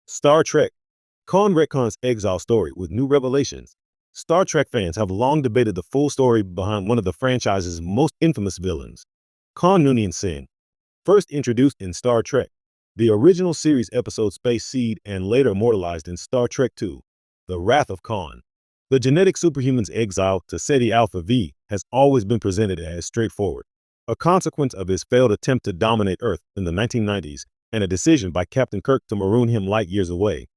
Star Trek. Khan retcons Exile story with new revelations. Star Trek fans have long debated the full story behind one of the franchise's most infamous villains, Khan Noonien Sin. First introduced in Star Trek, the original series episode Space Seed, and later immortalized in Star Trek II, The Wrath of Khan. The genetic superhuman's exile to Ceti Alpha V has always been presented as straightforward, a consequence of his failed attempt to dominate Earth in the 1990s and a decision by Captain Kirk to maroon him light years away.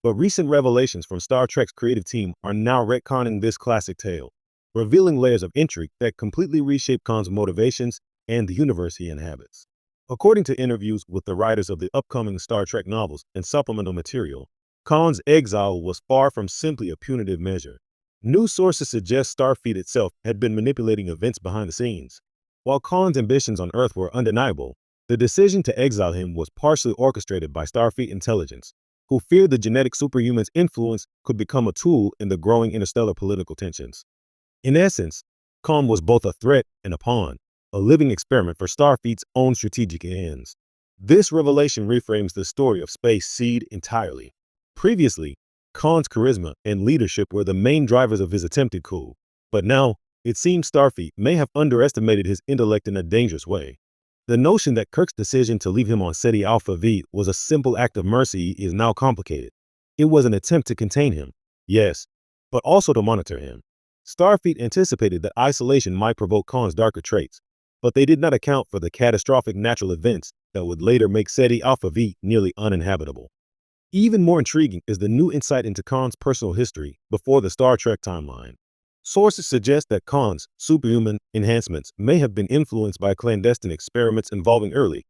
But recent revelations from Star Trek's creative team are now retconning this classic tale, revealing layers of intrigue that completely reshape Khan's motivations and the universe he inhabits. According to interviews with the writers of the upcoming Star Trek novels and supplemental material, Khan's exile was far from simply a punitive measure. News sources suggest Starfleet itself had been manipulating events behind the scenes. While Khan's ambitions on Earth were undeniable, the decision to exile him was partially orchestrated by Starfleet intelligence, who feared the genetic superhuman's influence could become a tool in the growing interstellar political tensions. In essence, Khan was both a threat and a pawn, a living experiment for Starfleet's own strategic ends. This revelation reframes the story of Space Seed entirely. Previously, Khan's charisma and leadership were the main drivers of his attempted coup, but now it seems Starfleet may have underestimated his intellect in a dangerous way. The notion that Kirk's decision to leave him on Ceti Alpha V was a simple act of mercy is now complicated. It was an attempt to contain him, yes, but also to monitor him. Starfleet anticipated that isolation might provoke Khan's darker traits, but they did not account for the catastrophic natural events that would later make Ceti Alpha V nearly uninhabitable. Even more intriguing is the new insight into Khan's personal history before the Star Trek timeline. Sources suggest that Khan's superhuman enhancements may have been influenced by clandestine experiments involving early